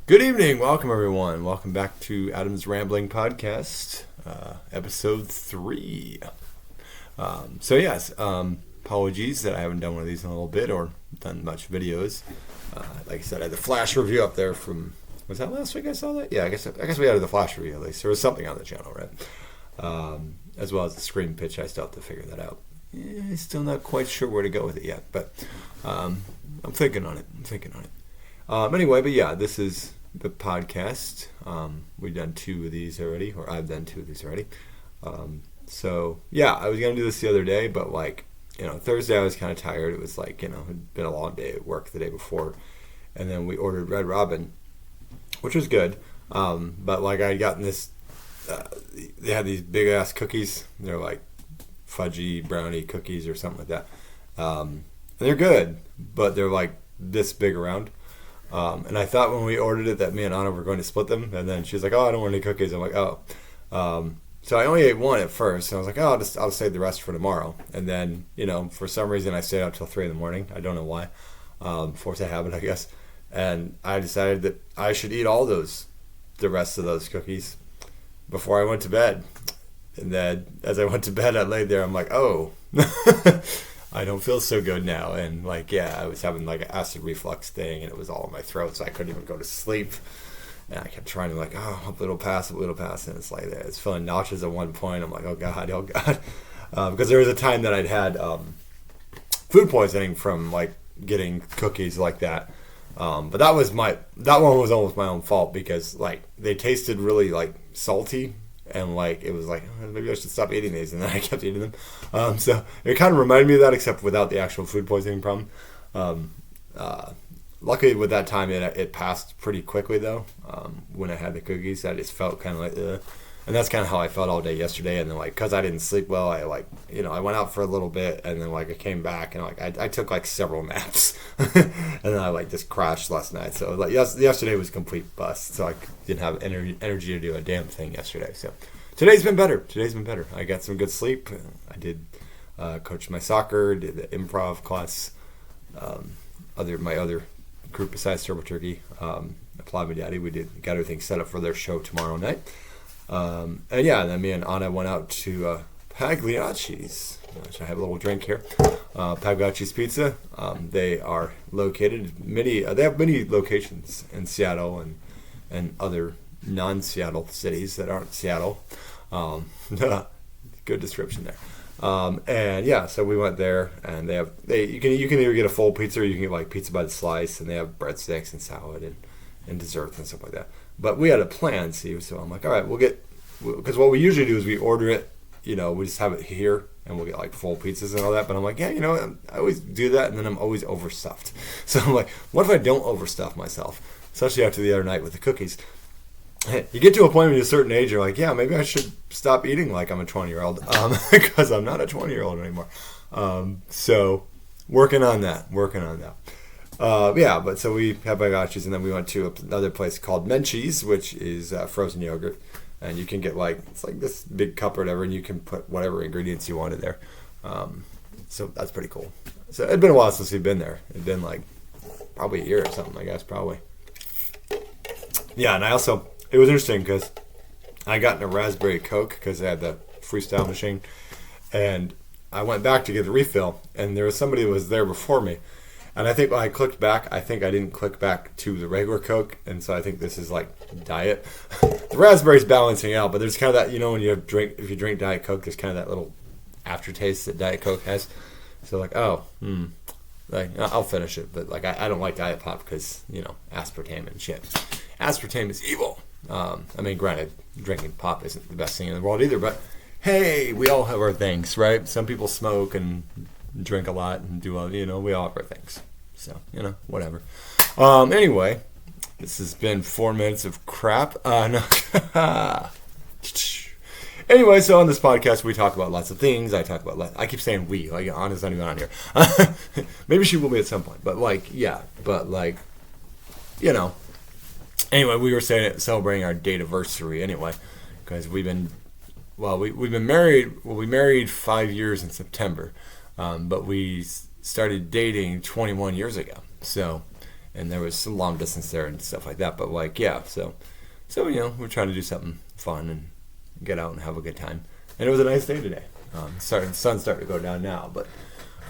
Good evening. Welcome, everyone. Welcome back to Adam's Rambling Podcast, episode 3. Apologies that I haven't done one of these in a little bit or done much videos. Like I said, I had the Flash review up there from, was that last week I saw that? Yeah, I guess we had the Flash review at least. There was something on the channel, right? As well as the screen pitch. I still have to figure that out. Still not quite sure where to go with it yet, but I'm thinking on it. Anyway, but yeah, this is the podcast. We've done 2 of these already, or I've done 2 of these already. I was going to do this the other day, but Thursday I was kind of tired. It was it'd been a long day at work the day before. And then we ordered Red Robin, which was good. But I'd gotten this, they had these big ass cookies. They're like fudgy brownie cookies or something like that. And they're good, but they're like this big around. And I thought when we ordered it that me and Anna were going to split them, and then she's like, "Oh, I don't want any cookies." I'm like, "Oh." So I only ate one at first, and I was like, "Oh, I'll save the rest for tomorrow." And then, for some reason, I stayed up till 3 a.m. I don't know why. Force of habit, I guess. And I decided that I should eat the rest of those cookies before I went to bed. And then as I went to bed, I laid there. I'm like, "Oh." I don't feel so good now, and I was having an acid reflux thing, and it was all in my throat, so I couldn't even go to sleep. And I kept trying to hope it'll pass, and it's like that. It's feeling nauseous at one point. I'm like, oh god, because there was a time that I'd had food poisoning from getting cookies like that. But that one was almost my own fault because they tasted really salty. And it was maybe I should stop eating these, and then I kept eating them. So it kind of reminded me of that, except without the actual food poisoning problem. Luckily, with that time, it passed pretty quickly though. When I had the cookies, I just felt kind of and that's kind of how I felt all day yesterday. And then because I didn't sleep well, I went out for a little bit, and then I came back and I took several naps, and then I just crashed last night. So yesterday was a complete bust. So I didn't have energy to do a damn thing yesterday. So today's been better. I got some good sleep. I did coach my soccer, did the improv class, my other group besides Turbo Turkey, Applaud Me Daddy. We got everything set up for their show tomorrow night. And then me and Anna went out to Pagliacci's, which I have a little drink here. Pagliacci's Pizza. They are located they have many locations in Seattle and other non-Seattle cities that aren't Seattle. Good description there. So we went there, and you can either get a full pizza or you can get pizza by the slice, and they have breadsticks and salad and desserts and stuff like that. But we had a plan, so I'm like, all right, because what we usually do is we order it, we just have it here, and we'll get full pizzas and all that. But I'm like, yeah, I always do that, and then I'm always overstuffed. So I'm like, what if I don't overstuff myself? Especially after the other night with the cookies. You get to a point when you're a certain age, you're like, yeah, maybe I should stop eating like I'm a 20-year-old, because I'm not a 20-year-old anymore. So working on that. But so we had Pagliacci's, and then we went to another place called Menchie's, which is frozen yogurt, and you can get it's this big cup or whatever, and you can put whatever ingredients you want in there. So that's pretty cool. So it'd been a while since we've been there. It'd been probably a year or something, I guess, probably. Yeah, and it was interesting because I got in a raspberry Coke because I had the freestyle machine, and I went back to get the refill, and there was somebody that was there before me. And I think when I clicked back, I didn't click back to the regular Coke, and so I think this is diet. The raspberry's balancing out, but there's kind of that, when if you drink Diet Coke, there's kind of that little aftertaste that Diet Coke has. So I'll finish it, but I don't like Diet Pop because aspartame and shit. Aspartame is evil. Granted, drinking pop isn't the best thing in the world either, but hey, we all have our things, right? Some people smoke and drink a lot and do all, we all have our things. So, whatever. Anyway, this has been 4 minutes of crap. No. Anyway, so on this podcast, we talk about lots of things. I keep saying we, Anna's not even on here. Maybe she will be at some point, but Anyway, we were celebrating our date anniversary anyway, because we've been married. Well, we married 5 years in September, but we started dating 21 years ago. So, and there was some long distance there and stuff like that. But like, yeah, so we're trying to do something fun and get out and have a good time. And it was a nice day today. The sun's starting to go down now, but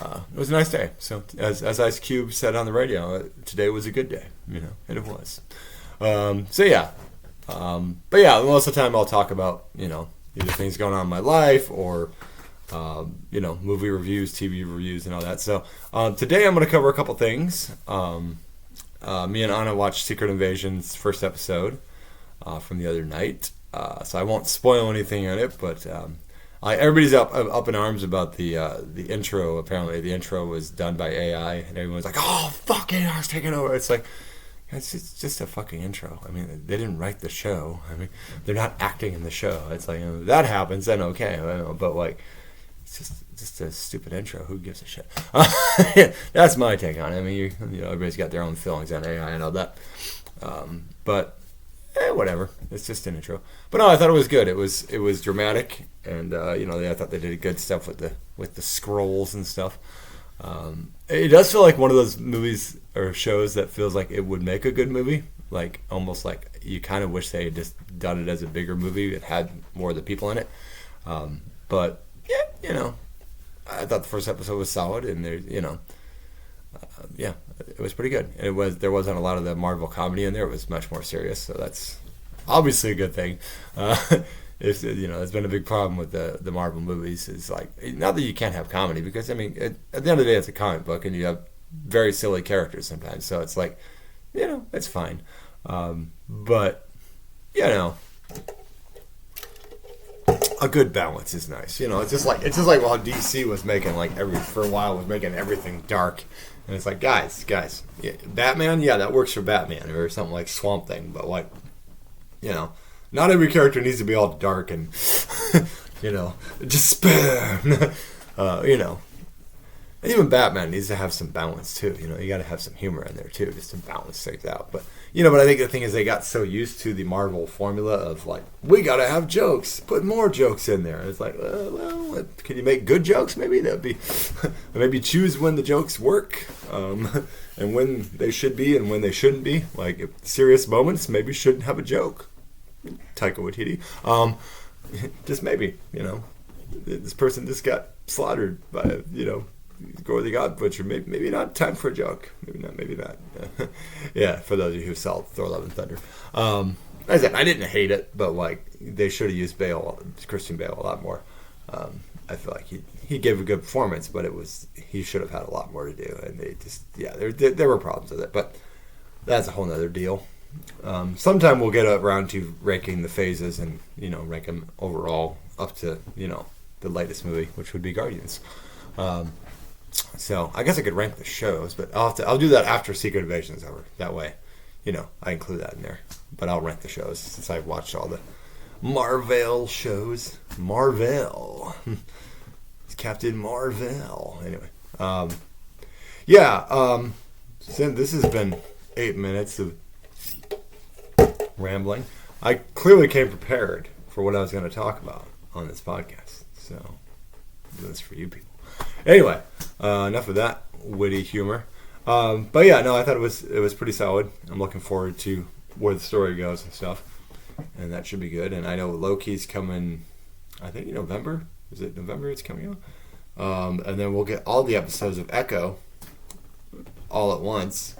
it was a nice day. So as Ice Cube said on the radio, today was a good day, and it was. So yeah, but yeah, most of the time I'll talk about either things going on in my life or movie reviews, TV reviews, and all that. So today I'm going to cover a couple things. Me and Anna watched Secret Invasion's first episode from the other night, so I won't spoil anything on it, but. Everybody's up in arms about the intro. Apparently, the intro was done by AI, and everyone's like, "Oh, fuck AI's taking over." It's like, it's just a fucking intro. I mean, they didn't write the show. I mean, they're not acting in the show. It's like, that happens, then okay. But like, it's just a stupid intro. Who gives a shit? That's my take on it. I mean, everybody's got their own feelings on AI and all that. But whatever. It's just an intro. But no, I thought it was good. It was dramatic, and I thought they did good stuff with the scrolls and stuff. It does feel like one of those movies or shows that feels like it would make a good movie. Like almost like you kind of wish they had just done it as a bigger movie. It had more of the people in it. But yeah, I thought the first episode was solid, and yeah, it was pretty good. There wasn't a lot of the Marvel comedy in there. It was much more serious, so that's obviously a good thing. It's been a big problem with the Marvel movies. Is like, not that you can't have comedy, because I mean at the end of the day it's a comic book and you have very silly characters sometimes. So it's like, it's fine. But a good balance is nice. It's just like while DC was making for a while was making everything dark. And it's like, guys, yeah, Batman, yeah, that works for Batman or something like Swamp Thing, but like, not every character needs to be all dark and, despair. And even Batman needs to have some balance too. You got to have some humor in there too, just to balance things out. But but I think the thing is they got so used to the Marvel formula of like, we got to have jokes, put more jokes in there. And it's like, well, can you make good jokes? Maybe that'd be, maybe choose when the jokes work, and when they should be and when they shouldn't be. Like if serious moments, maybe shouldn't have a joke. Taika Waititi, just maybe, this person just got slaughtered by Gore the God Butcher. Maybe not time for a joke. Maybe not. Yeah, for those of you who saw Thor: Love and Thunder. Like I said, I didn't hate it, but like they should have used Christian Bale a lot more. I feel like he gave a good performance, but he should have had a lot more to do, and they just there were problems with it, but that's a whole nother deal. Sometime we'll get around to ranking the phases and rank them overall up to the latest movie, which would be Guardians. So I guess I could rank the shows, but I'll do that after Secret Invasion is over. That way, I include that in there. But I'll rank the shows since I've watched all the Marvel shows. Marvel. It's Captain Marvel. Anyway, since this has been 8 minutes of rambling, I clearly came prepared for what I was going to talk about on this podcast. So that's for you people. Anyway, enough of that witty humor. But yeah, no, I thought it was pretty solid. I'm looking forward to where the story goes and stuff, and that should be good. And I know Loki's coming, I think November. Is it November it's coming out? And then we'll get all the episodes of Echo all at once.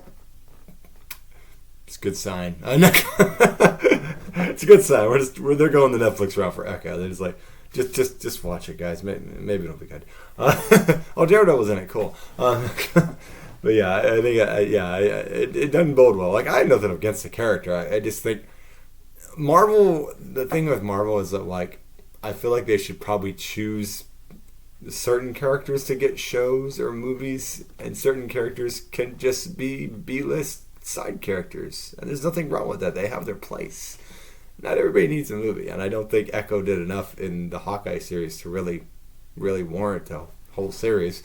It's a good sign. It's a good sign. They're going the Netflix route for Echo. They're just like, just watch it, guys. Maybe it'll be good. Oh, Daredevil's in it. Cool. But yeah, I think it doesn't bode well. Like, I have nothing against the character. I just think Marvel. The thing with Marvel is that like I feel like they should probably choose certain characters to get shows or movies, and certain characters can just be B-list side characters, and there's nothing wrong with that. They have their place. Not everybody needs a movie, and I don't think Echo did enough in the Hawkeye series to really warrant the whole series.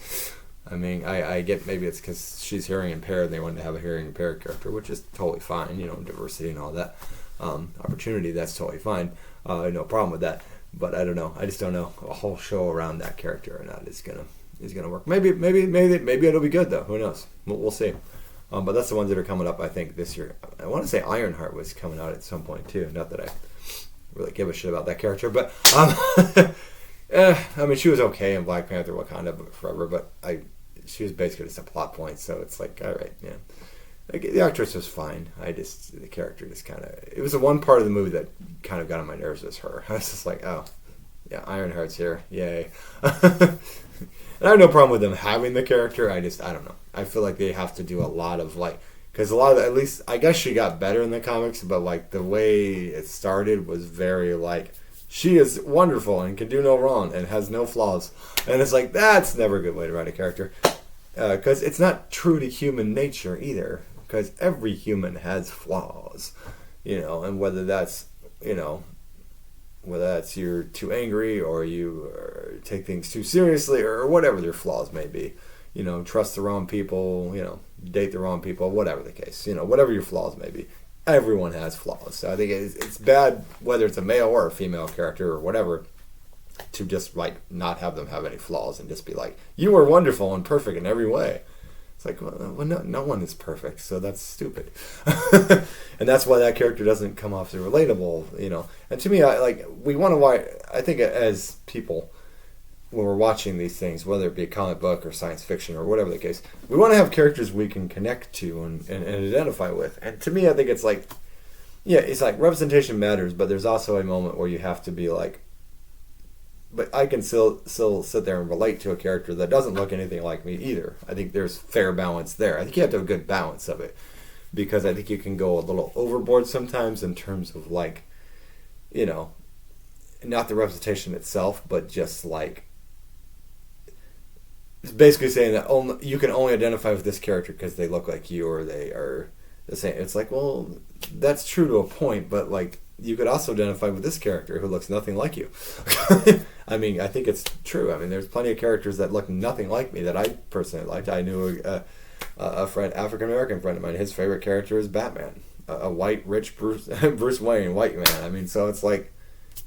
I mean, I get maybe it's because she's hearing impaired and they wanted to have a hearing impaired character, which is totally fine, diversity and all that. Opportunity, that's totally fine. No problem with that. But I don't know. I just don't know a whole show around that character or not is gonna work. Maybe it'll be good though. Who knows? We'll see. But that's the ones that are coming up, I think, this year. I want to say Ironheart was coming out at some point too. Not that I really give a shit about that character, but I mean, she was okay in Black Panther Wakanda Forever, but she was basically just a plot point. So it's like, all right, yeah. Like, the actress was fine. The character just kind of, it was the one part of the movie that kind of got on my nerves was her. I was just like, oh, yeah, Ironheart's here, yay. And I have no problem with them having the character. I don't know. I feel like they have to do a lot of because a lot of, at least, I guess she got better in the comics, but the way it started was very she is wonderful and can do no wrong and has no flaws. And it's like, that's never a good way to write a character. Because it's not true to human nature either. Because every human has flaws, and whether that's you're too angry or you take things too seriously or whatever their flaws may be, trust the wrong people, date the wrong people, whatever the case, whatever your flaws may be, everyone has flaws. So I think it's bad whether it's a male or a female character or whatever to just not have them have any flaws and just be like, you are wonderful and perfect in every way. It's like, well, no one is perfect, so that's stupid. And that's why that character doesn't come off as relatable, And to me, we want to, I think as people, when we're watching these things, whether it be a comic book or science fiction or whatever the case, we want to have characters we can connect to and identify with. And to me, I think it's it's representation matters, but there's also a moment where you have to be but I can still sit there and relate to a character that doesn't look anything like me either. I think there's fair balance there. I think you have to have a good balance of it, because I think you can go a little overboard sometimes in terms of not the representation itself, but just it's basically saying that you can only identify with this character because they look like you or they are the same. It's well, that's true to a point, but you could also identify with this character who looks nothing like you. I mean, I think it's true. I mean, there's plenty of characters that look nothing like me that I personally liked. I knew a friend, African-American friend of mine, his favorite character is Batman. A white, rich Bruce Wayne, white man. I mean, so it's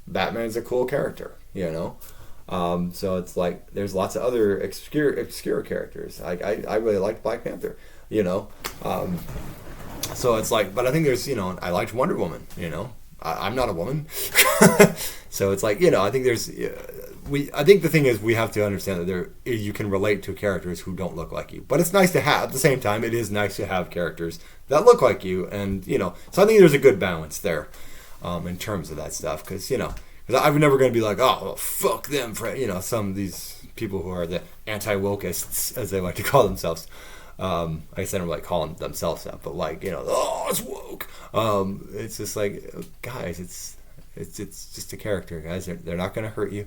Batman's a cool character, So it's there's lots of other obscure characters. I really liked Black Panther, So it's but I think there's, I liked Wonder Woman, I'm not a woman. So it's I think there's, I think the thing is we have to understand that you can relate to characters who don't look like you. But it's nice to have, at the same time, it is nice to have characters that look like you. And, so I think there's a good balance there in terms of that stuff. Because, I'm never going to be oh, well, fuck them for, some of these people who are the anti-wokeists, as they like to call themselves. I guess I don't calling themselves that, but oh, it's woke. It's just guys, it's just a character, guys. They're not going to hurt you.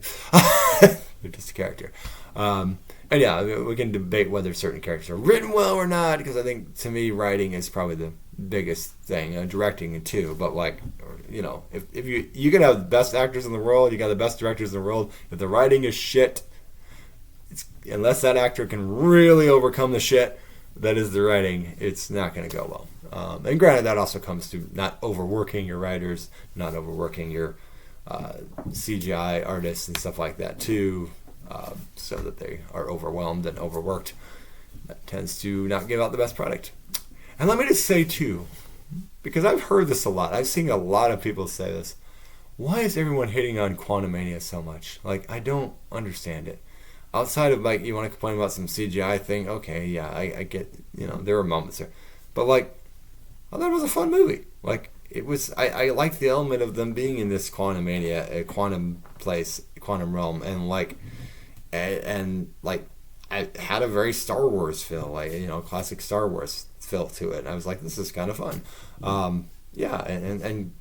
They're just a character. And yeah, we can debate whether certain characters are written well or not, because I think to me writing is probably the biggest thing, directing too. But if you can have the best actors in the world, you got the best directors in the world. If the writing is shit, unless that actor can really overcome the shit that is the writing, it's not going to go well. And granted, that also comes to not overworking your writers, not overworking your CGI artists and stuff like that too, so that they are overwhelmed and overworked. That tends to not give out the best product. And let me just say too, because I've heard this a lot, I've seen a lot of people say this, why is everyone hating on Quantumania so much? I don't understand it. Outside of you want to complain about some CGI thing, okay, yeah, I get, there were moments there, but I thought it was a fun movie. It was, I liked the element of them being in this Quantumania, a quantum place, quantum realm, and I had a very Star Wars feel, classic Star Wars feel to it. And I was this is kind of fun, yeah, and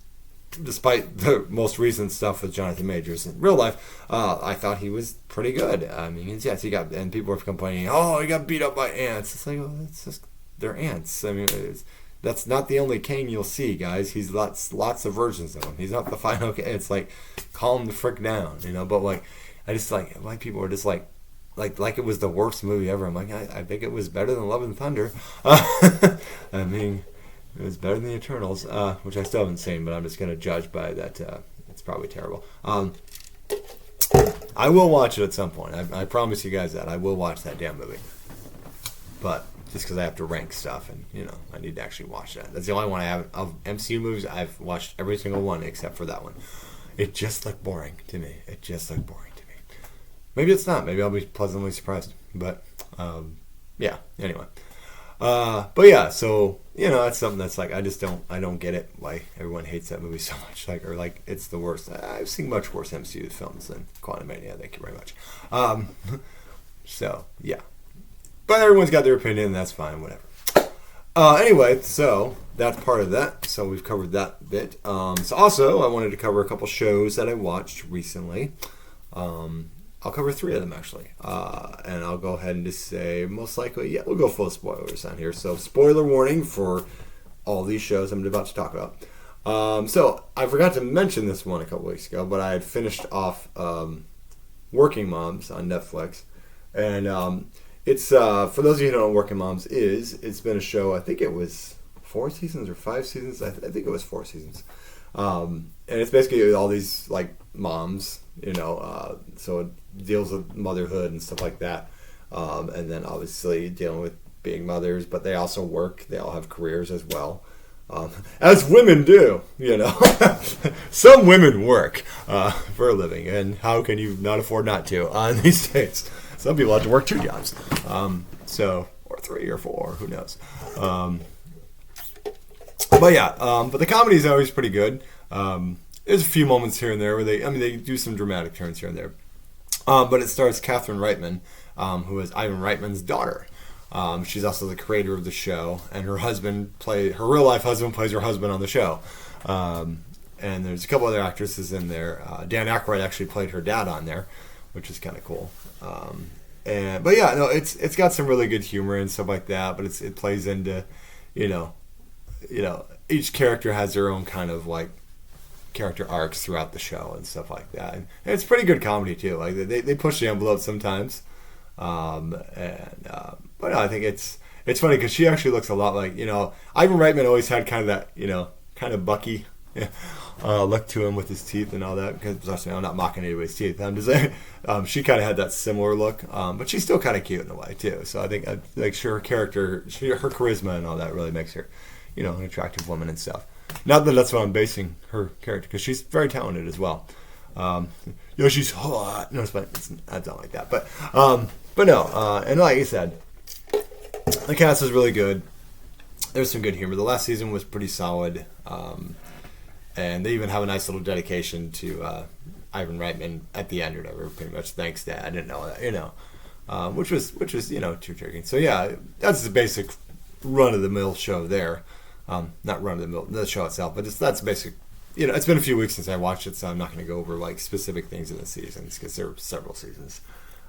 despite the most recent stuff with Jonathan Majors in real life, I thought he was pretty good. I mean, yes, and people were complaining, oh, he got beat up by ants. It's well, it's just, they're ants. I mean, that's not the only Kang you'll see, guys. He's lots of versions of him. He's not the final Kang. It's calm the frick down, But I just people were just like it was the worst movie ever. I'm I think it was better than Love and Thunder. I mean, it was better than the Eternals, which I still haven't seen, but I'm just going to judge by that. It's probably terrible. I will watch it at some point. I promise you guys that. I will watch that damn movie. But just because I have to rank stuff, and I need to actually watch that. That's the only one I have of MCU movies. I've watched every single one except for that one. It just looked boring to me. Maybe it's not. Maybe I'll be pleasantly surprised. But yeah. Anyway. But yeah. So that's something that's like I don't get it why everyone hates that movie so much. Or it's the worst. I've seen much worse MCU films than Quantumania. Thank you very much. So yeah. But everyone's got their opinion, and that's fine. Whatever. Anyway, so that's part of that. So we've covered that bit. So also, I wanted to cover a couple shows that I watched recently. I'll cover 3 of them, actually. And I'll go ahead and just say, most likely, we'll go full spoilers on here. So spoiler warning for all these shows I'm about to talk about. So I forgot to mention this one a couple weeks ago, but I had finished off Working Moms on Netflix. And it's, for those of you who don't know what Working Moms is, it's been a show, I think it was 4 seasons or 5 seasons. I think it was 4 seasons. And it's basically all these, moms, so it deals with motherhood and stuff like that. And then obviously dealing with being mothers, but they also work. They all have careers as well. As women do, Some women work for a living, and how can you not afford not to these days? Some people have to work 2 jobs, or 3 or 4, who knows? But yeah, but the comedy is always pretty good. There's a few moments here and there where they do some dramatic turns here and there. But it stars Katherine Reitman, who is Ivan Reitman's daughter. She's also the creator of the show, and her real life husband plays her husband on the show. And there's a couple other actresses in there. Dan Aykroyd actually played her dad on there, which is kind of cool. But yeah, no, it's got some really good humor and stuff like that. But it plays into, each character has their own kind of character arcs throughout the show and stuff like that. And it's pretty good comedy too. They push the envelope sometimes. But I think it's funny because she actually looks a lot like, Ivan Reitman always had kind of that, kind of Bucky look to him with his teeth and all that. Because I'm not mocking anybody's teeth. I'm just saying she kind of had that similar look, but she's still kind of cute in a way too. So I think her character, her charisma and all that really makes her, an attractive woman and stuff. Not that that's what I'm basing her character, because she's very talented as well. She's hot. No, it's not like that. But no, and like I said, the cast is really good. There's some good humor. The last season was pretty solid. And they even have a nice little dedication to Ivan Reitman at the end or whatever. Pretty much, thanks, Dad. I didn't know that, which was too tricky. So yeah, that's the basic run of the mill show there. Not run of the mill, the show itself, but that's basic. It's been a few weeks since I watched it, so I'm not going to go over specific things in the seasons because there are several seasons.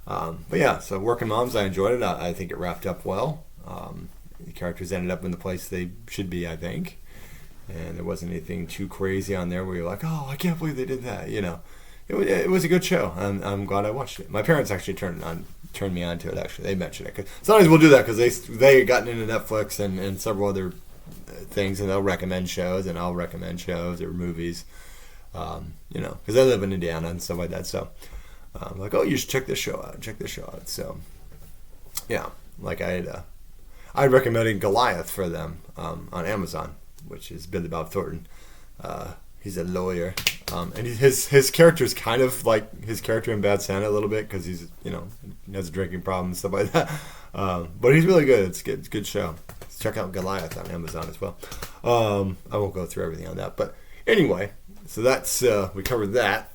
But yeah, so Working Moms, I enjoyed it. I think it wrapped up well. The characters ended up in the place they should be, I think. And there wasn't anything too crazy on there where you're like, oh, I can't believe they did that. It was a good show. I'm glad I watched it. My parents actually turned me on to it. Actually, they mentioned it. 'Cause sometimes we'll do that because they gotten into Netflix and several other things, and they'll recommend shows, and I'll recommend shows or movies. Because I live in Indiana and stuff like that. So I'm like, oh, you should check this show out. So yeah, I recommended Goliath for them on Amazon, which is Billy Bob Thornton. He's a lawyer, and his character is kind of like his character in Bad Santa a little bit because he's he has a drinking problem and stuff like that. But he's really good. It's good. It's a good show. Check out Goliath on Amazon as well. I won't go through everything on that, but anyway, so that's we covered that.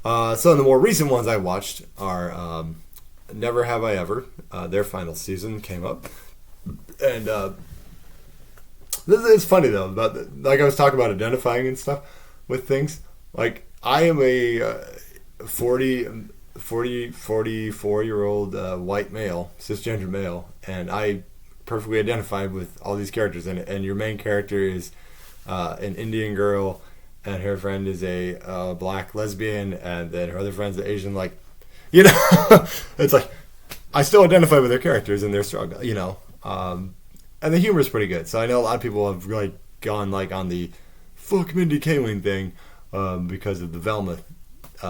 So the more recent ones I watched are Never Have I Ever. Their final season came up, and it's funny though about I was talking about identifying and stuff with things. Like I am a 44-year-old white male, cisgender male, and I perfectly identified with all these characters in it. And your main character is an Indian girl, and her friend is a black lesbian, and then her other friend's an Asian. It's like I still identify with their characters and their struggle, and the humor is pretty good. So I know a lot of people have really gone on the fuck Mindy Kaling thing because of the Velma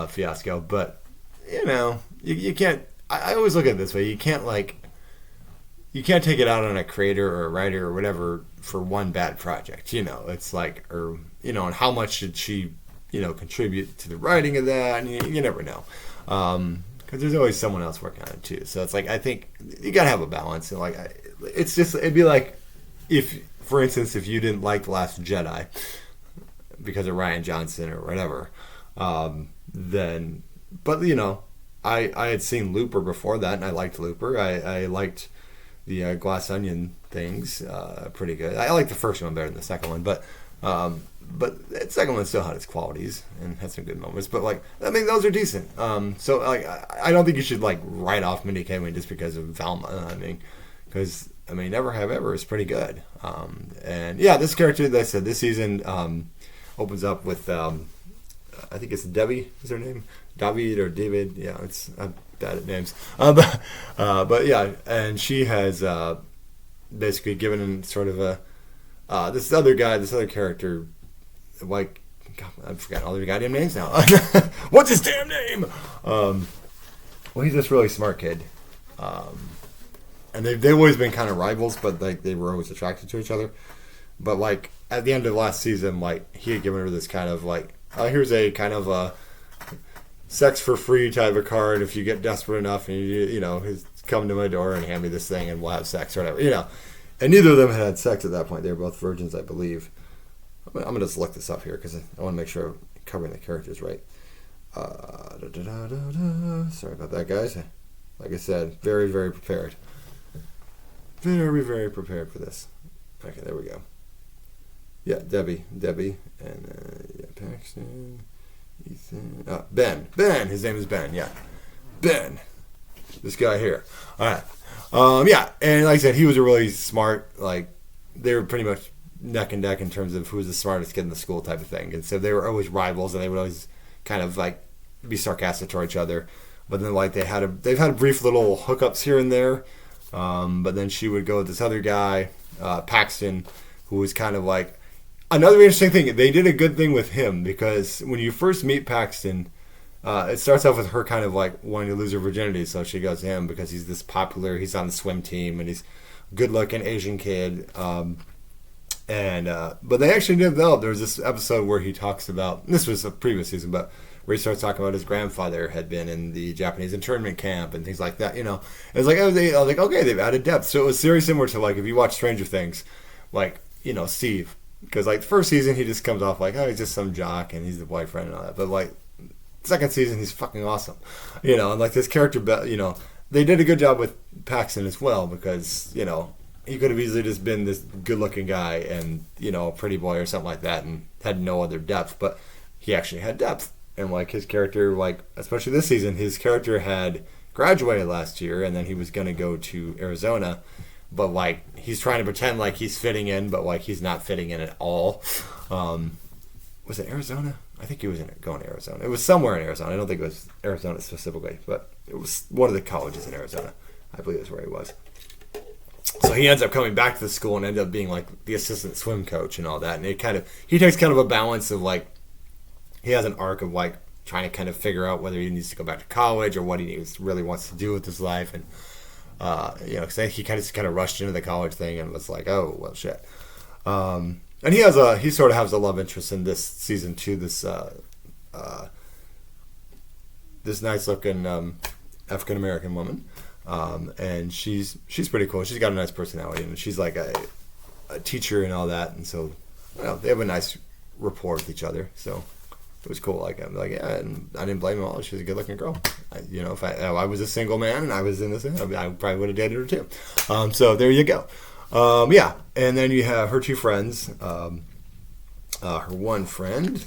fiasco, but you can't. I always look at it this way: you can't you can't take it out on a creator or a writer or whatever for one bad project. It's like, or and how much should she, contribute to the writing of that? And you never know, because there's always someone else working on it too. So it's like, I think you gotta have a balance. And like, it'd be like if, for instance, if you didn't like The Last Jedi because of Rian Johnson or whatever, then, but I had seen Looper before that, and I liked Looper. I liked the Glass Onion things pretty good. I like the first one better than the second one, but the second one still had its qualities and had some good moments. But like, I mean, those are decent. So like, I don't think you should like write off Mindy Kaling just because of Velma. I mean, because Never Have Ever is pretty good. And yeah, this character, that I said, this season opens up with I think it's Debbie is her name, David or David. Yeah, I'm bad at names. But yeah, and she has basically given sort of a this other character, like, God, I've forgotten all their goddamn names now. What's his damn name? Well, he's this really smart kid, and they've always been kind of rivals, but like they were always attracted to each other. But like at the end of last season, like he had given her this kind of like, here's a kind of a sex for free type of card if you get desperate enough and come to my door and hand me this thing and we'll have sex or whatever, And neither of them had sex at that point. They were both virgins, I believe. I'm gonna just look this up here because I want to make sure I'm covering the characters right. Sorry about that, guys. Like I said, very, very prepared. Very, very prepared for this. Okay, there we go. Yeah, Debbie, and Paxton, Ethan, Ben. His name is Ben. Yeah, Ben. This guy here. All right. Yeah, and like I said, he was a really smart. Like they were pretty much neck and neck in terms of who was the smartest kid in the school type of thing, and so they were always rivals, and they would always kind of like be sarcastic toward each other. But then like they've had a brief little hookups here and there. But then she would go with this other guy, Paxton, who was kind of like. Another interesting thing, they did a good thing with him because when you first meet Paxton, it starts off with her kind of like wanting to lose her virginity, so she goes to him because he's this popular, he's on the swim team, and he's a good-looking Asian kid. But they actually developed, there was this episode where he talks about, this was a previous season, but where he starts talking about his grandfather had been in the Japanese internment camp and things like that, It's like, I was like, okay, they've added depth. So it was very similar to like, if you watch Stranger Things, like, Steve. Because, like, the first season, he just comes off like, oh, he's just some jock, and he's the boyfriend and all that. But, like, second season, he's fucking awesome. And, like, this character, they did a good job with Paxton as well because, he could have easily just been this good-looking guy and, a pretty boy or something like that and had no other depth. But he actually had depth. And, like, his character, like, especially this season, his character had graduated last year, and then he was going to go to Arizona. But, like, he's trying to pretend like he's fitting in, but, like, he's not fitting in at all. Was it Arizona? I think he was going to Arizona. It was somewhere in Arizona. I don't think it was Arizona specifically, but it was one of the colleges in Arizona. I believe that's where he was. So he ends up coming back to the school and ends up being, like, the assistant swim coach and all that. And he takes kind of a balance of, like, he has an arc of, like, trying to kind of figure out whether he needs to go back to college or what he really wants to do with his life. And because he kind of rushed into the college thing and was like, oh well, shit. And he sort of has a love interest in this season too. This nice looking African American woman, and she's pretty cool. She's got a nice personality, and she's like a teacher and all that. And so, they have a nice rapport with each other. So. It was cool. Like I'm like, yeah, and I didn't blame her at all. She's a good-looking girl. If I was a single man and I was in this, I probably would have dated her too. So there you go. Yeah, and then you have her two friends. Her one friend,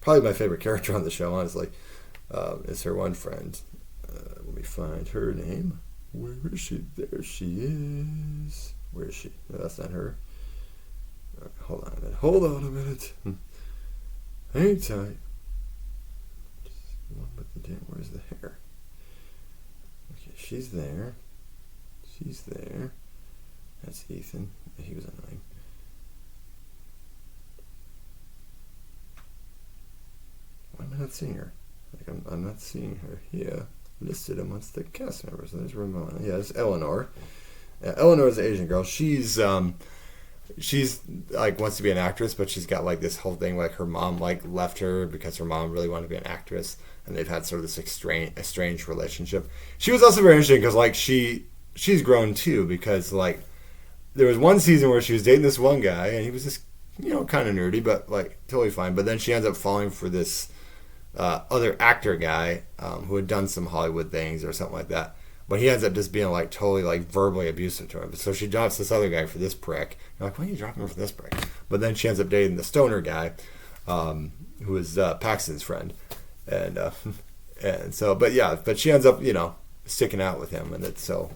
probably my favorite character on the show, honestly, is her one friend. Let me find her name. Where is she? There she is. Where is she? No, that's not her. Right, hold on a minute. Hang tight. Where's the hair? Okay, she's there. That's Ethan. He was annoying. Why am I not seeing her? Like I'm not seeing her here. listed amongst the cast members. There's Ramona. Yeah, it's Eleanor. Eleanor's an Asian girl. She's like wants to be an actress, but she's got like this whole thing like her mom like left her because her mom really wanted to be an actress, and they've had sort of this estranged relationship. She was also very interesting because like she's grown too, because like there was one season where she was dating this one guy and he was just kind of nerdy but like totally fine, but then she ends up falling for this other actor guy who had done some Hollywood things or something like that. But he ends up just being like totally like verbally abusive to her. So she drops this other guy for this prick. You're like, why are you dropping her for this prick? But then she ends up dating the stoner guy, who is Paxton's friend, and but she ends up sticking out with him, and it's so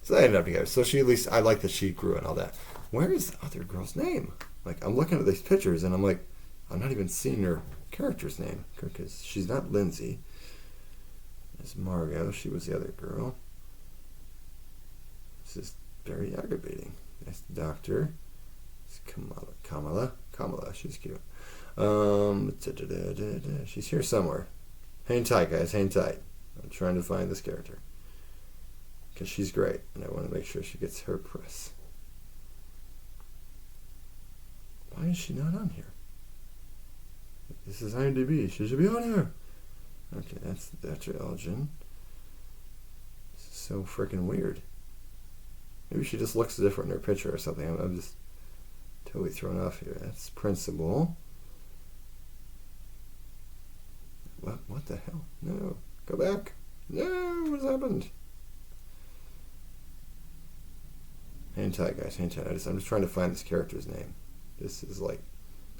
they ended up together. So she, at least I like that she grew and all that. Where is the other girl's name? Like I'm looking at these pictures and I'm like, I'm not even seeing her character's name because she's not Lindsay. It's Margot. She was the other girl. This is very aggravating. That's the doctor. It's Kamala. She's cute. She's here somewhere. Hang tight, guys. Hang tight. I'm trying to find this character because she's great, and I want to make sure she gets her press. Why is she not on here? This is IMDb. She should be on here. Okay, that's Dr. Elgin. This is so freaking weird. Maybe she just looks different in her picture or something. I'm just totally thrown off here. That's Principal. What the hell? No. Go back. No, what's happened? Hang tight, guys. Hang tight. I'm just trying to find this character's name. This is like,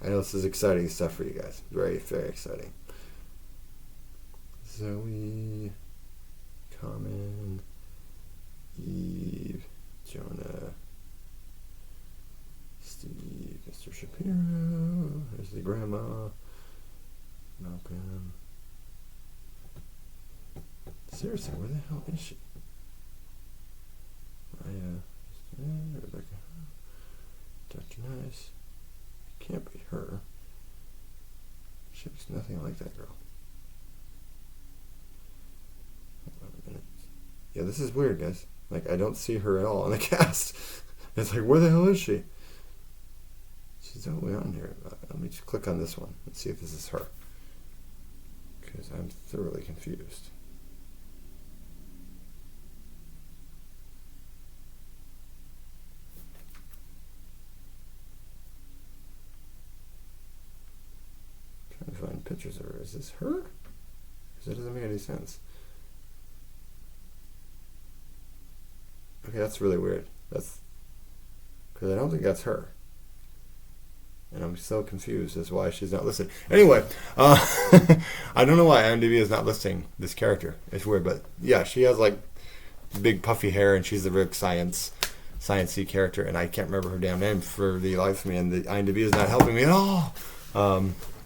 I know this is exciting stuff for you guys. Very, very exciting. Zoe, Common, Eve, Jonah, Steve, Mr. Shapiro. There's the grandma. Malcolm. Seriously, where the hell is she? Rebecca. Dr. Nice. Can't be her. She looks nothing like that girl. Hold on a minute. Yeah, this is weird, guys. Like, I don't see her at all in the cast. It's like, where the hell is she? She's totally on here. Let me just click on this one and see if this is her, because I'm thoroughly confused. Trying to find pictures of her. Is this her? Because that doesn't make any sense. Okay, that's really weird. That's because I don't think that's her. And I'm so confused as why she's not listed. Anyway, I don't know why IMDb is not listing this character. It's weird, but yeah, she has like big puffy hair, and she's the real sciencey character, and I can't remember her damn name for the life of me, and the IMDb is not helping me at all.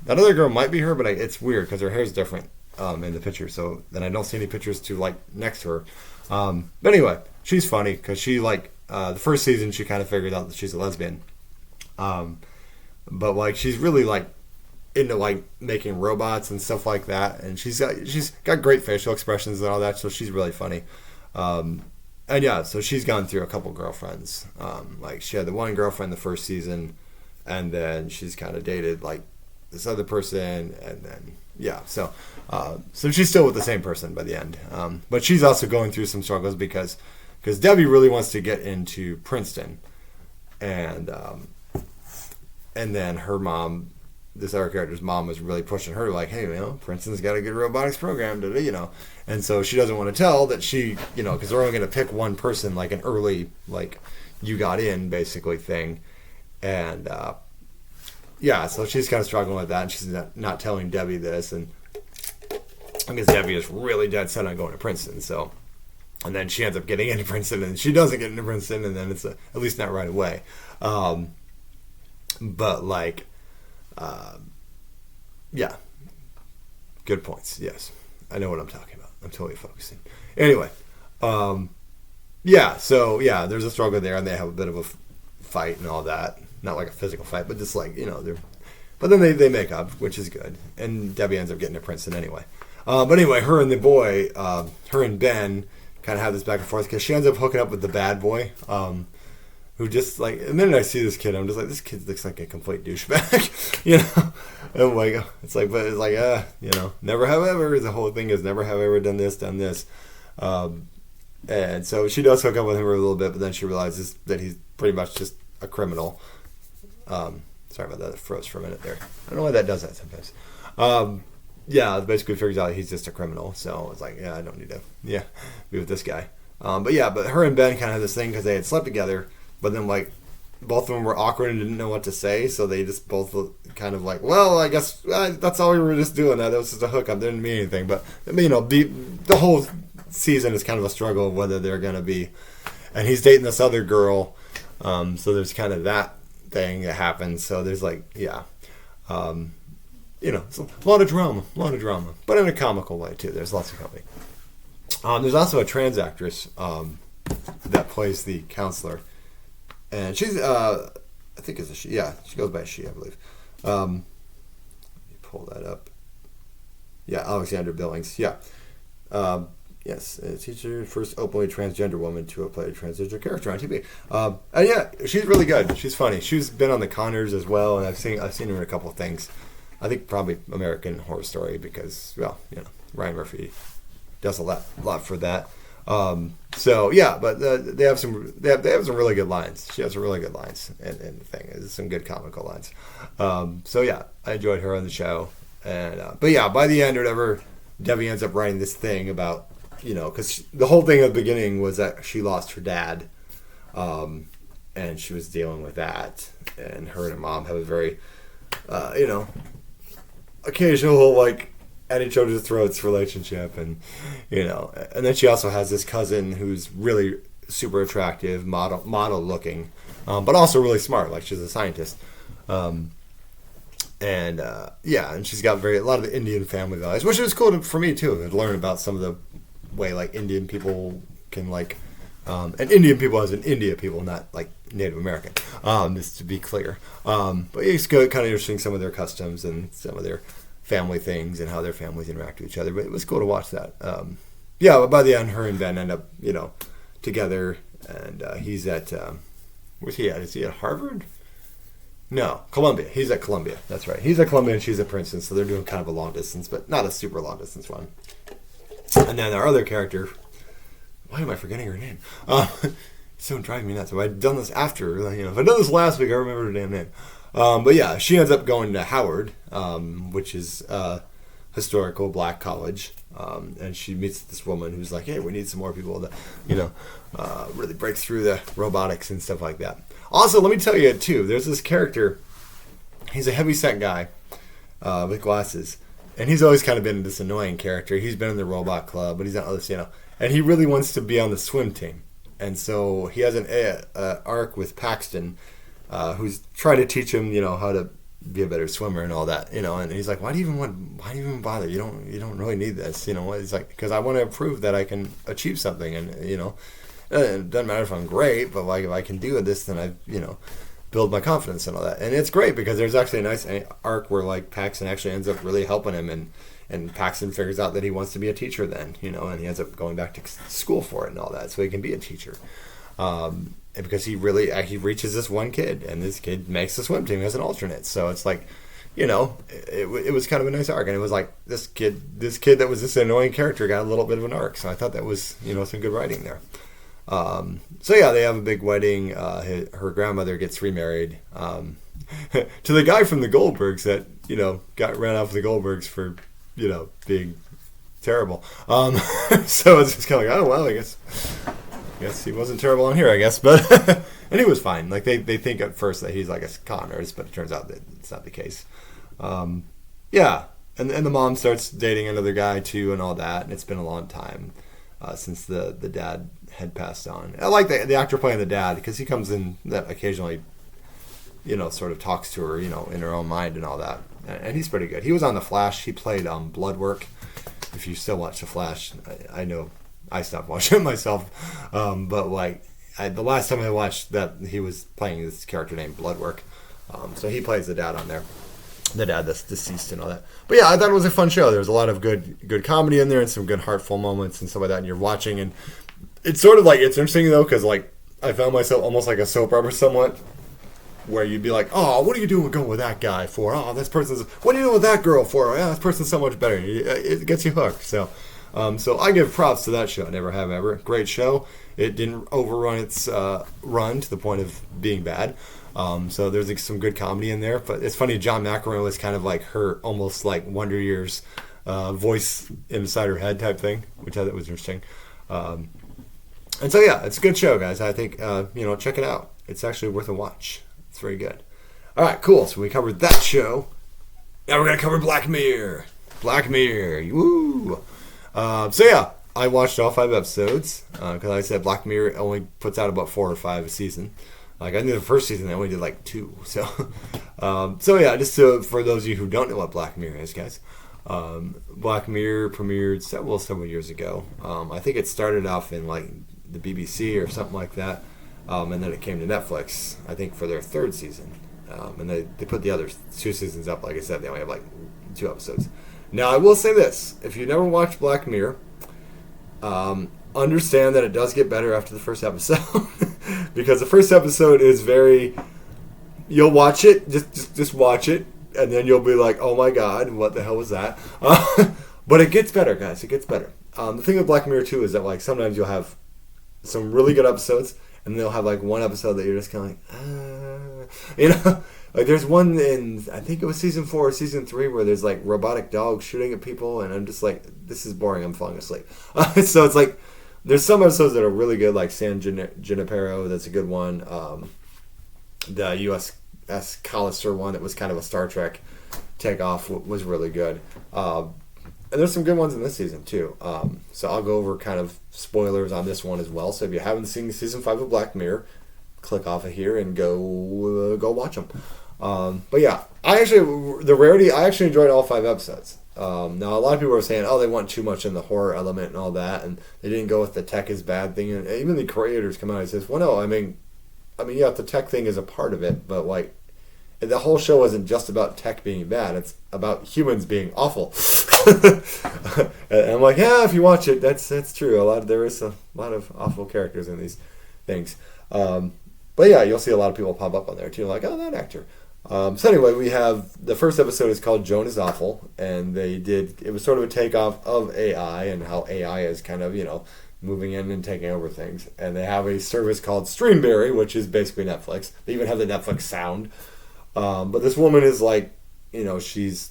That other girl might be her, but it's weird because her hair is different in the picture. So then I don't see any pictures to like next to her. But anyway, she's funny because she like the first season she kind of figured out that she's a lesbian. But like she's really like into like making robots and stuff like that, and she's got great facial expressions and all that, so she's really funny. And yeah, so she's gone through a couple girlfriends. Like she had the one girlfriend the first season, and then she's kind of dated like this other person, and then yeah, so she's still with the same person by the end. But she's also going through some struggles because Debbie really wants to get into Princeton, and then her mom, this other character's mom, was really pushing her like, hey, Princeton's got a good robotics program, and so she doesn't want to tell that she, because they're only going to pick one person, like an early, like, you got in, basically, thing, and, yeah, so she's kind of struggling with that, and she's not telling Debbie this, and I guess Debbie is really dead set on going to Princeton, so, and then she ends up getting into Princeton, and she doesn't get into Princeton, and then it's at least not right away, but like, yeah, good points. Yes, I know what I'm talking about. I'm totally focusing. Anyway, yeah. So yeah, there's a struggle there, and they have a bit of a fight and all that. Not like a physical fight, but just like they're. But then they make up, which is good. And Debbie ends up getting to Princeton anyway. But anyway, her and the boy, her and Ben, kind of have this back and forth because she ends up hooking up with the bad boy, who just like the minute I see this kid, I'm just like, this kid looks like a complete douchebag, you know. And like it's like, but it's like, you know, never have ever. The whole thing is never have ever done this. And so she does hook up with him for a little bit, but then she realizes that he's pretty much just a criminal. Sorry about that. It froze for a minute there. I don't know why that does that sometimes. Yeah, basically figures out he's just a criminal. So it's like, yeah, I don't need to, be with this guy. But her and Ben kind of had this thing because they had slept together, but then like both of them were awkward and didn't know what to say, so they just both kind of like, well, I guess that's all we were just doing. That was just a hookup. Didn't mean anything. But you know, the whole season is kind of a struggle of whether they're going to be. And he's dating this other girl, so there's kind of that thing that happens. So there's like, you know, it's a lot of drama, but in a comical way too. There's lots of comedy. There's also a trans actress that plays the counselor, and she's I think it's a she. Yeah, she goes by a she, I believe. Let me pull that up. Yeah, Alexandra Billings. Yeah. Yes, a teacher, first openly transgender woman to play a transgender character on TV. And yeah, she's really good. She's funny. She's been on the Conners as well, and I've seen her in a couple of things. I think probably American Horror Story because, well, you know, Ryan Murphy does a lot for that. So yeah, but they have some really good lines. She has some really good lines, and the thing is some good comical lines. So yeah, I enjoyed her on the show, and but yeah, by the end or whatever, Debbie ends up writing this thing about, you know, because the whole thing at the beginning was that she lost her dad, and she was dealing with that, and her and her mom have a very, you know, occasional like at each other's throats relationship, and you know, and then she also has this cousin who's really super attractive, model looking, but also really smart, like she's a scientist, and she's got a lot of the Indian family values, which is cool for me too, to learn about some of the way like Indian people can like, and Indian people as in India people, not like Native American, just to be clear. But it's kind of interesting some of their customs and some of their family things and how their families interact with each other. But it was cool to watch that. But by the end, her and Ben end up, you know, together, and he's at where's he at? Is he at Harvard? No, Columbia. He's at Columbia. That's right. He's at Columbia and she's at Princeton, so they're doing kind of a long distance, but not a super long distance one. And then our other character, why am I forgetting her name? It's so driving me nuts. If I'd done this after, you know, if I'd done this last week, I remember her damn name. But yeah, she ends up going to Howard, which is a historical black college, and she meets this woman who's like, hey, we need some more people that, you know, really break through the robotics and stuff like that. Also, let me tell you too, there's this character, he's a heavyset guy with glasses, and he's always kind of been this annoying character. He's been in the robot club, but he's not others, you know, and he really wants to be on the swim team. And so he has an arc with Paxton, who's trying to teach him, you know, how to be a better swimmer and all that, you know. And he's like, why do you even bother? You don't really need this, you know. He's like, because I want to prove that I can achieve something, and you know, it doesn't matter if I'm great, but like if I can do this, then I, you know, build my confidence and all that. And it's great because there's actually a nice arc where like Paxton actually ends up really helping him, and Paxton figures out that he wants to be a teacher then, you know, and he ends up going back to school for it and all that, so he can be a teacher. And because he reaches this one kid, and this kid makes the swim team as an alternate. So it's like, you know, it was kind of a nice arc, and it was like this kid that was this annoying character got a little bit of an arc. So I thought that was, you know, some good writing there. So yeah, they have a big wedding. Her grandmother gets remarried to the guy from the Goldbergs that, you know, got ran off the Goldbergs for, you know, being terrible. So it's just kind of like, oh well, I guess he wasn't terrible on here, I guess, but and he was fine. Like they think at first that he's like a con artist, but it turns out that it's not the case. Yeah, and the mom starts dating another guy too, and all that. And it's been a long time since the dad had passed on. I like the actor playing the dad because he comes in that occasionally, you know, sort of talks to her, you know, in her own mind and all that. And he's pretty good. He was on The Flash. He played Bloodwork. If you still watch The Flash, I know I stopped watching it myself, but like the last time I watched that, he was playing this character named Bloodwork, so he plays the dad on there. the dad that's deceased and all that. But yeah, I thought it was a fun show. There was a lot of good comedy in there and some good heartful moments and stuff like that. And you're watching, and it's sort of like, it's interesting though, because like I found myself almost like a soap opera somewhat, where you'd be like, oh, what are you doing going with that guy for? Oh, this person's, what are you doing with that girl for? Yeah, this person's so much better. It gets you hooked. So I give props to that show. Never Have Ever. Great show. It didn't overrun its run to the point of being bad. So there's like some good comedy in there. But it's funny, John McEnroe was kind of like her almost like Wonder Years voice inside her head type thing, which I thought was interesting. And so yeah, it's a good show, guys. I think check it out. It's actually worth a watch. It's very good. All right, cool. So we covered that show. Now we're gonna cover Black Mirror. Black Mirror. Woo! So yeah, I watched all 5 episodes because I said Black Mirror only puts out about 4 or 5 a season. Like I knew the first season they only did like 2. So yeah, just for those of you who don't know what Black Mirror is, guys. Black Mirror premiered several years ago. I think it started off in like the BBC or something like that. And then it came to Netflix, I think, for their 3rd season. And they put the other 2 seasons up. Like I said, they only have like 2 episodes. Now, I will say this. If you never watched Black Mirror, understand that it does get better after the first episode. Because the first episode is very... You'll watch it, just watch it, and then you'll be like, oh my god, what the hell was that? But it gets better, guys. It gets better. The thing with Black Mirror, too, is that like sometimes you'll have some really good episodes, and they'll have like one episode that you're just kind of like, like there's one in, I think it was season 4 or season 3, where there's like robotic dogs shooting at people, and I'm just like, this is boring, I'm falling asleep. So it's like, there's some episodes that are really good, like San Junipero, that's a good one. The USS Callister one that was kind of a Star Trek takeoff was really good. And there's some good ones in this season too. So I'll go over kind of spoilers on this one as well. So if you haven't seen season 5 of Black Mirror, click off of here and go watch them. But yeah, I actually enjoyed all 5 episodes. Now a lot of people are saying, oh, they want too much in the horror element and all that, and they didn't go with the tech is bad thing. And even the creators come out and says, well, no, I mean, yeah, the tech thing is a part of it, but like, the whole show isn't just about tech being bad. It's about humans being awful. And I'm like, yeah, if you watch it, that's true. There is a lot of awful characters in these things. But yeah, you'll see a lot of people pop up on there too, like, oh, that actor. So anyway, we have the first episode is called Joan is Awful, and it was sort of a takeoff of AI and how AI is kind of, moving in and taking over things. And they have a service called Streamberry, which is basically Netflix. They even have the Netflix sound. But this woman is like, she's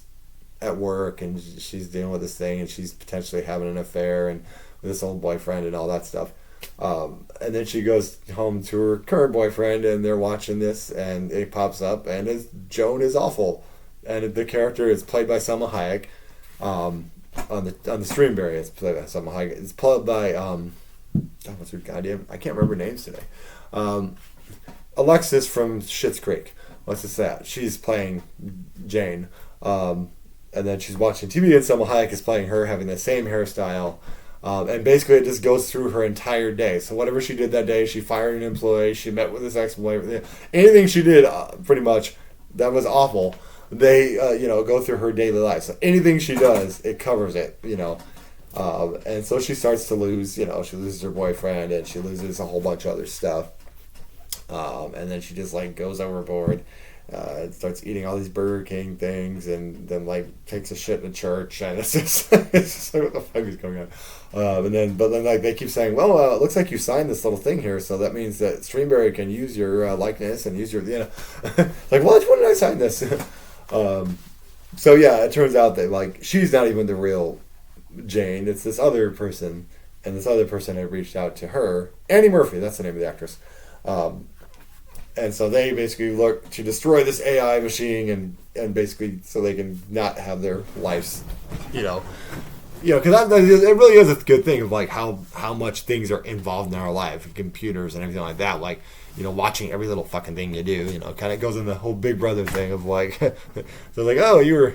at work and she's dealing with this thing and she's potentially having an affair and with this old boyfriend and all that stuff. And then she goes home to her current boyfriend and they're watching this and it pops up and Joan is Awful. And the character is played by Selma Hayek. On the Streamberry, it's played by Selma Hayek. It's played by what's her goddamn? I can't remember names today. Alexis from Schitt's Creek. What's this that? She's playing Jane. And then she's watching TV and Selma Hayek is playing her, having the same hairstyle. And basically it just goes through her entire day. So whatever she did that day, she fired an employee, she met with his ex-boyfriend. Anything she did, pretty much, that was awful. They, go through her daily life. So anything she does, it covers it, And so she starts to lose, she loses her boyfriend and she loses a whole bunch of other stuff. And then she just goes overboard, starts eating all these Burger King things, and then takes a shit in the church, and it's just like, what the fuck is going on? But then they keep saying, well, it looks like you signed this little thing here, so that means that Streamberry can use your likeness and use your, like, well, when did I sign this? So yeah, it turns out that she's not even the real Jane. It's this other person, and this other person had reached out to her. Annie Murphy, that's the name of the actress. And so they basically look to destroy this AI machine and basically so they can not have their lives, because it really is a good thing of how much things are involved in our life, computers and everything like that. Watching every little fucking thing you do, kind of goes in the whole Big Brother thing of they're like, oh, you were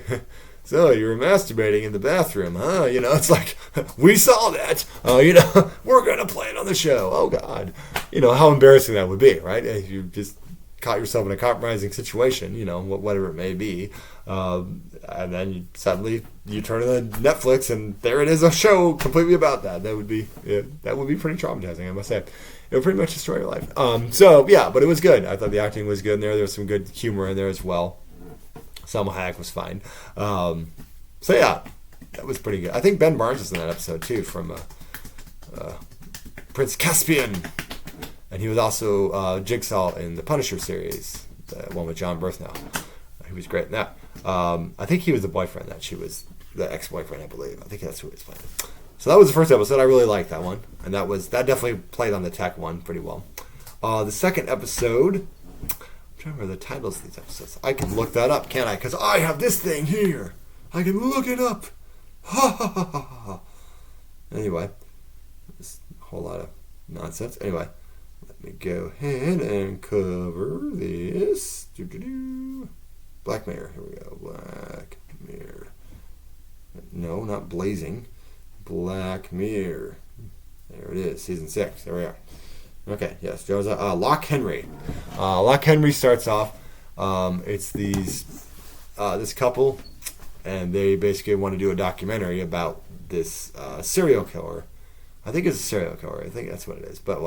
masturbating in the bathroom, huh? It's like, we saw that. We're going to play it on the show. Oh, God. How embarrassing that would be, right? If you just caught yourself in a compromising situation, whatever it may be, and then suddenly you turn on Netflix and there it is, a show completely about that. That would be pretty traumatizing, I must say. It would pretty much destroy your life. But it was good. I thought the acting was good in there. There was some good humor in there as well. Salma Hayek was fine. That was pretty good. I think Ben Barnes was in that episode too, from Prince Caspian. And he was also Jigsaw in the Punisher series, the one with John Berthnell. He was great in that. I think he was the boyfriend that she was, the ex-boyfriend, I believe. I think that's who he was playing. So that was the first episode. I really liked that one. And that definitely played on the tech one pretty well. The second episode, I'm trying to remember the titles of these episodes. I can look that up, can't I? Because I have this thing here. I can look it up. Ha ha ha ha ha. Anyway, there's a whole lot of nonsense. Anyway. Let me go ahead and cover this. Black Mirror. Here we go. Black Mirror. No, not Blazing. Black Mirror. There it is. Season 6. There we are. Okay, yes. Lock Henry. Lock Henry starts off. It's this couple, and they basically want to do a documentary about this serial killer. I think it's a serial killer. I think that's what it is. But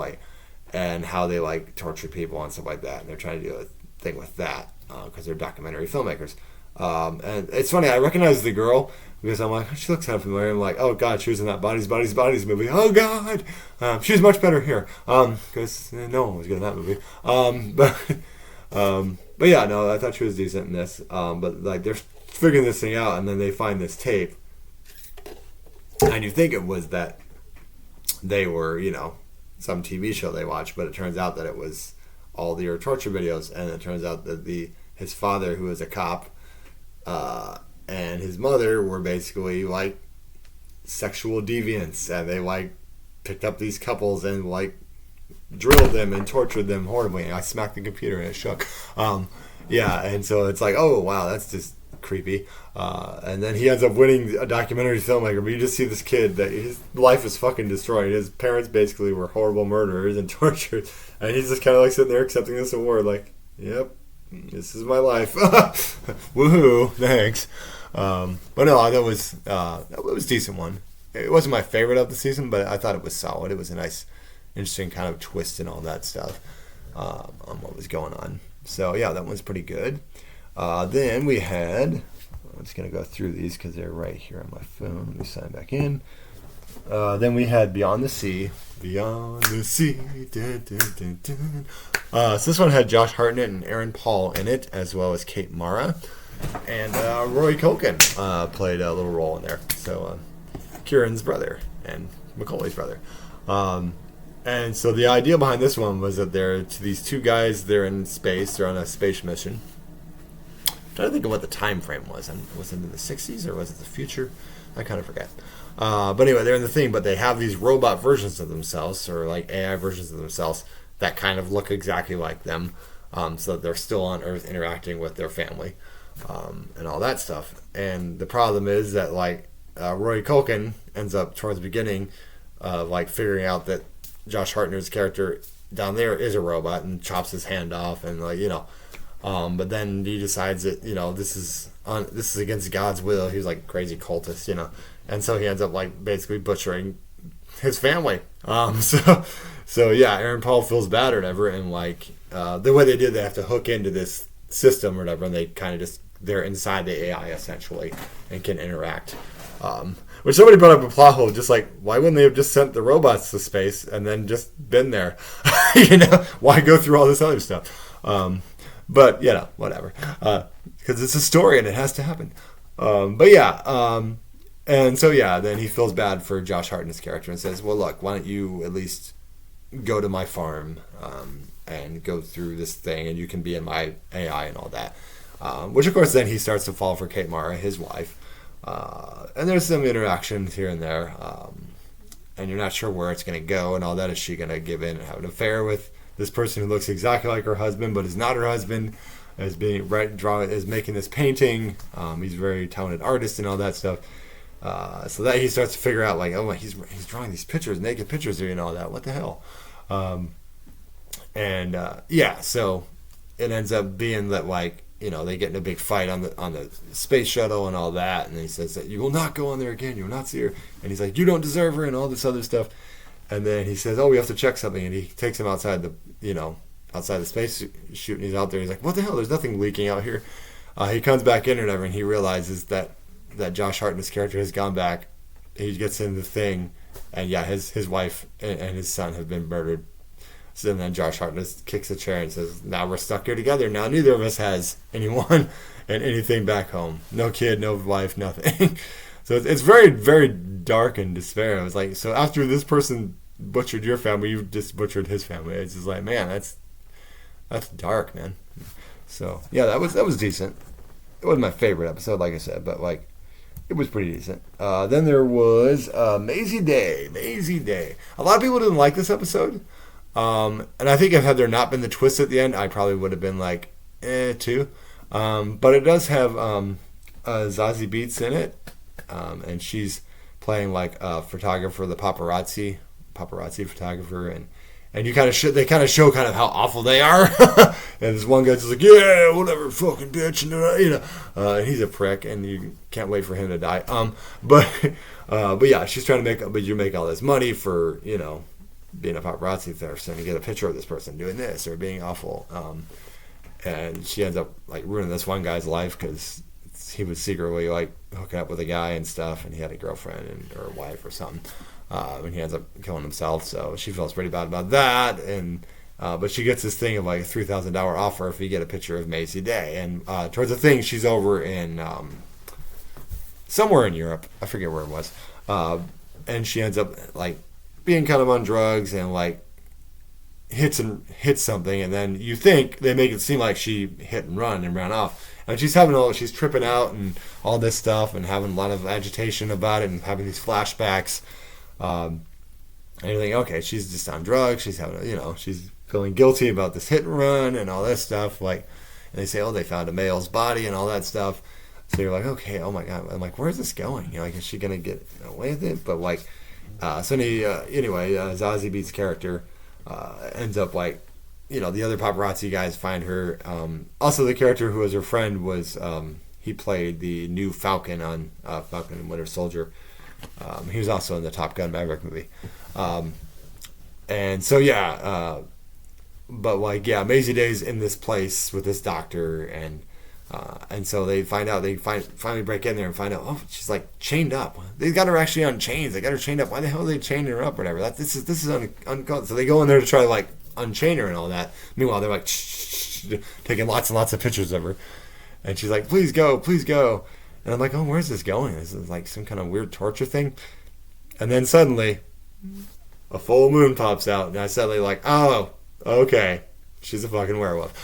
and how they torture people and stuff like that. And they're trying to do a thing with that because they're documentary filmmakers. And it's funny, I recognize the girl because I'm like, she looks kind of familiar. I'm like, oh God, she was in that Bodies movie. Oh God, she's much better here because no one was good in that movie. But yeah, no, I thought she was decent in this. But they're figuring this thing out, and then they find this tape, and you think it was that they were, some TV show they watched, but it turns out that it was all their torture videos, and it turns out that his father, who was a cop, and his mother were basically sexual deviants, and they picked up these couples and drilled them and tortured them horribly. And I smacked the computer and it shook. And so it's oh wow, that's just creepy. And then he ends up winning a documentary filmmaker, but you just see this kid that his life is fucking destroyed. His parents basically were horrible murderers and tortured, and he's just kind of sitting there accepting this award, yep, this is my life. Woohoo, thanks. But no, that was a decent one. It wasn't my favorite of the season, but I thought it was solid. It was a nice, interesting kind of twist and all that stuff on what was going on. So yeah, that one's pretty good. Then we had, I'm just going to go through these because they're right here on my phone. Let me sign back in. Then we had Beyond the Sea. Beyond the Sea. Dun, dun, dun, dun. So this one had Josh Hartnett and Aaron Paul in it, as well as Kate Mara. And Roy Culkin played a little role in there. So Kieran's brother and Macaulay's brother. And so the idea behind this one was that these two guys, they're in space. They're on a space mission. I'm trying to think of what the time frame was. Was it in the 60s or was it the future? I kind of forget. But anyway, they're in the thing, but they have these robot versions of themselves, or AI versions of themselves, that kind of look exactly like them. So that they're still on Earth interacting with their family and all that stuff. And the problem is that Roy Culkin ends up towards the beginning figuring out that Josh Hartnett's character down there is a robot and chops his hand off and but then he decides that this is against God's will. He's a crazy cultist, and so he ends up basically butchering his family. So yeah, Aaron Paul feels bad or whatever, and the way they did, they have to hook into this system or whatever, and they kind of they're inside the AI essentially and can interact. Which somebody brought up a plot hole, just why wouldn't they have just sent the robots to space and then just been there? Why go through all this other stuff? But whatever, because it's a story and it has to happen. And so then he feels bad for Josh Hartnett's character and says, well, look, why don't you at least go to my farm and go through this thing, and you can be in my AI and all that. Which of course then he starts to fall for Kate Mara, his wife, and there's some interactions here and there, and you're not sure where it's going to go and all that. Is she going to give in and have an affair with this person who looks exactly like her husband but is not her husband, is making this painting? He's a very talented artist and all that stuff. So that he starts to figure out he's drawing these pictures, naked pictures here and all that. What the hell? So it ends up being that, like, they get in a big fight on the space shuttle and all that, and he says that you will not go on there again, you will not see her, and he's like, you don't deserve her, and all this other stuff. And then he says, oh, we have to check something, and he takes him outside the space chute, and he's out there, he's like, what the hell, there's nothing leaking out here. He comes back in or whatever, and he realizes that Josh Hartnett's character has gone back. He gets in the thing, and yeah, his wife and his son have been murdered. So then Josh Hartnett kicks a chair and says, now we're stuck here together. Now neither of us has anyone and anything back home. No kid, no wife, nothing. So it's very, very dark and despair. I was like, so after this person butchered your family, you just butchered his family. It's just like, man, that's dark, man. So yeah, that was decent. It wasn't my favorite episode, like I said, but like it was pretty decent. Then there was Maisie Day. A lot of people didn't like this episode. And I think if had there not been the twist at the end, I probably would have been like, too. But it does have Zazie Beetz in it. And she's playing like a photographer, the paparazzi photographer, and you they kind of show kind of how awful they are. And this one guy's just like, yeah, whatever, fucking bitch, and he's a prick, and you can't wait for him to die. But yeah, she's trying to make all this money for being a paparazzi person and get a picture of this person doing this or being awful. And she ends up like ruining this one guy's life because he was secretly like hooking up with a guy and stuff, and he had a girlfriend or a wife or something. And he ends up killing himself, so she feels pretty bad about that. And but she gets this thing of like a $3,000 offer if you get a picture of Maisie Day. And towards the thing, she's over in somewhere in Europe. I forget where it was. And she ends up like being kind of on drugs and like hits something, and then you think they make it seem like she hit and ran off. And she's tripping out and all this stuff and having a lot of agitation about it and having these flashbacks. And you think, okay, she's just on drugs. She's having, she's feeling guilty about this hit and run and all this stuff. Like, and they say, oh, they found a male's body and all that stuff. So you're like, okay, oh my God. I'm like, where's this going? Like, is she going to get away with it? But like, anyway, Zazie Beetz' character ends up like, the other paparazzi guys find her. Also, the character who was her friend was, he played the new Falcon on Falcon and Winter Soldier. He was also in the Top Gun Maverick movie. And so, yeah, but like, yeah, Maisie Day's in this place with this doctor, and so they finally break in there and find out, oh, she's like chained up. They got her actually on chains. They got her chained up. Why the hell are they chaining her up or whatever? This is uncalled. So they go in there to try to like unchain her and all that. Meanwhile, they're like taking lots and lots of pictures of her, and she's like, please go. And I'm like, oh, where's this going? This is like some kind of weird torture thing. And then suddenly, a full moon pops out, and I suddenly like, oh, okay, she's a fucking werewolf.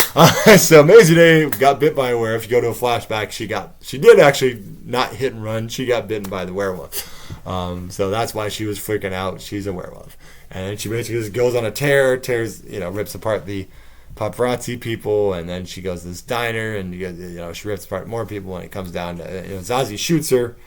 So Maisie Day got bit by a werewolf. If you go to a flashback, she did actually not hit and run. She got bitten by the werewolf. So that's why she was freaking out. She's a werewolf. And she basically just goes on a tears, rips apart the paparazzi people, and then she goes to this diner, and she rips apart more people, and it comes down to Zazie shoots her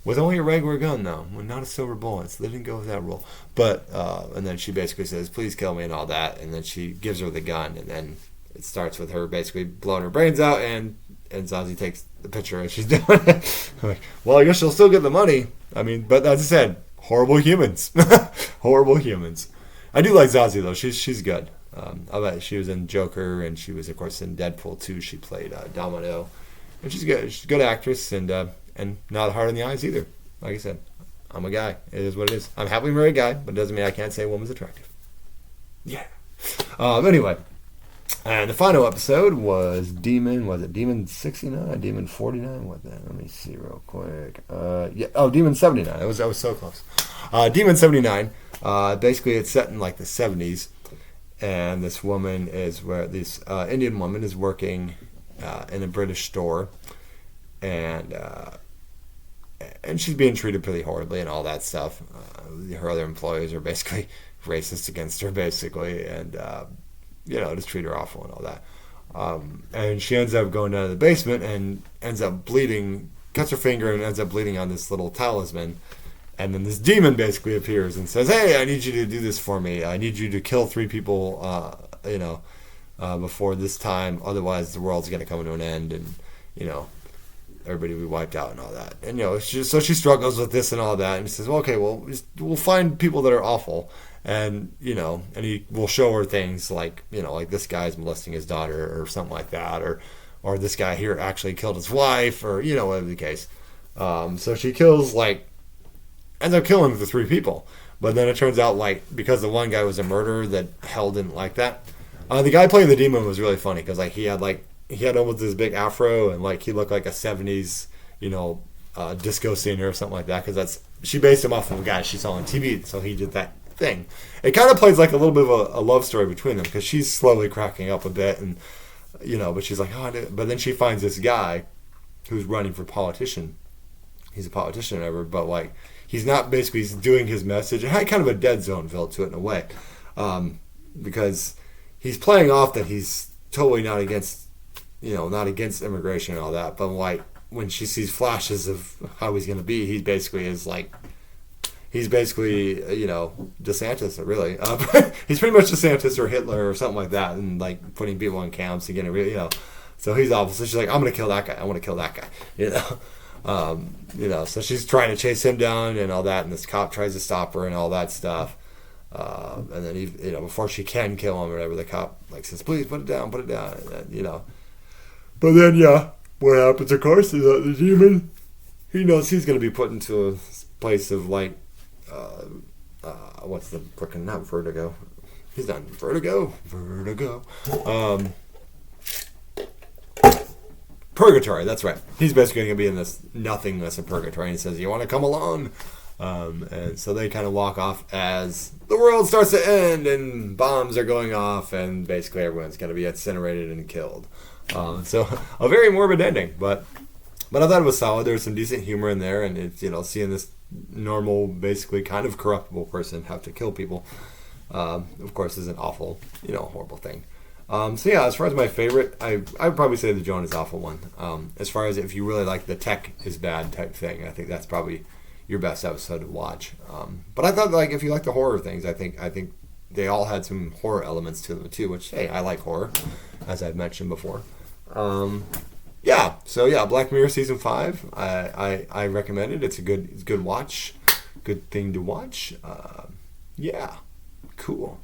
with only a regular gun though, not a silver bullet. So they didn't go with that rule. But and then she basically says, "Please kill me" and all that, and then she gives her the gun, and then it starts with her basically blowing her brains out, and Zazie takes the picture as she's doing it. I'm like, well, I guess she'll still get the money. I mean, but as I said, horrible humans, horrible humans. I do like Zazie though; she's good. I bet she was in Joker, and she was, of course, in Deadpool 2. She played Domino, and she's good. She's a good actress, and not hard on the eyes either. Like I said, I'm a guy. It is what it is. I'm a happily married guy, but it doesn't mean I can't say a woman's attractive. Yeah. Anyway, and the final episode was Demon. Was it Demon 69? Demon 49? What that? Let me see real quick. Yeah. Oh, Demon 79. I was so close. Demon 79. Basically, it's set in like the 70s. And this Indian woman is working in a British store, and she's being treated pretty horribly and all that stuff. Her other employees are basically racist against her, basically, and just treat her awful and all that. And she ends up going down to the basement and ends up bleeding, cuts her finger and ends up bleeding on this little talisman. And then this demon basically appears and says, hey, I need you to do this for me. I need you to kill 3 people, before this time. Otherwise, the world's going to come to an end, and everybody will be wiped out and all that. And so she struggles with this and all that, and he says, well, okay, well, we'll find people that are awful, and and he will show her things like like this guy's molesting his daughter or something like that, or this guy here actually killed his wife, or whatever the case. So she ends up killing the 3 people, but then it turns out because the one guy was a murderer, that hell didn't like that. The guy playing the demon was really funny because he had almost this big afro, and he looked like a 70s, disco singer or something like that, because she based him off of a guy she saw on TV, so he did that thing. It kind of plays like a little bit of a love story between them, because she's slowly cracking up a bit, and but she's like, oh, but then she finds this guy who's running for politician. He's a politician or whatever, but he's not, basically he's doing his message. It had kind of a Dead Zone feel to it in a way, because he's playing off that he's totally not against immigration and all that, but when she sees flashes of how he's going to be, he basically is DeSantis, really. He's pretty much DeSantis or Hitler or something like that, and putting people in camps again, so he's awful. So she's like, I'm going to kill that guy. I want to kill that guy, so she's trying to chase him down and all that, and this cop tries to stop her and all that stuff. And then before she can kill him or whatever, the cop says, please put it down, and then, But then, what happens, of course, is that the demon, he knows he's going to be put into a place of, what's the frickin', not vertigo. He's not vertigo. Purgatory, that's right. He's basically going to be in this nothingness of purgatory, and he says, you want to come along? And so they kind of walk off as the world starts to end, and bombs are going off, and basically everyone's going to be incinerated and killed. So a very morbid ending, but I thought it was solid. There was some decent humor in there, and it's seeing this normal, basically kind of corruptible person have to kill people, of course, is an awful, horrible thing. So yeah, as far as my favorite, I would probably say the Joan is awful one. As far as if you really like the tech is bad type thing, I think that's probably your best episode to watch. But I thought if you like the horror things, I think they all had some horror elements to them too, which, hey, I like horror, as I've mentioned before. Black Mirror season 5, I recommend it. It's a good watch, good thing to watch. Cool.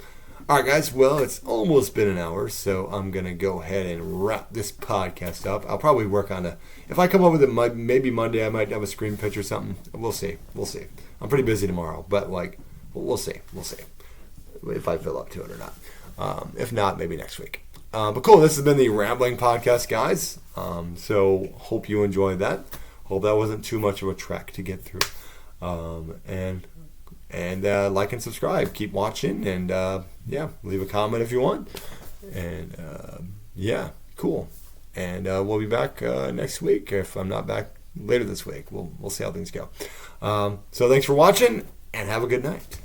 All right, guys. Well, it's almost been an hour, so I'm gonna go ahead and wrap this podcast up. I'll probably work on if I come up with it, maybe Monday I might have a screen pitch or something. We'll see. I'm pretty busy tomorrow, but we'll see if I feel up to it or not. If not, maybe next week. But cool, this has been the Rambling Podcast, guys. So hope you enjoyed that. Hope that wasn't too much of a trek to get through. And like and subscribe. Keep watching, and leave a comment if you want. And cool. And we'll be back next week. If I'm not back later this week, we'll see how things go. So thanks for watching, and have a good night.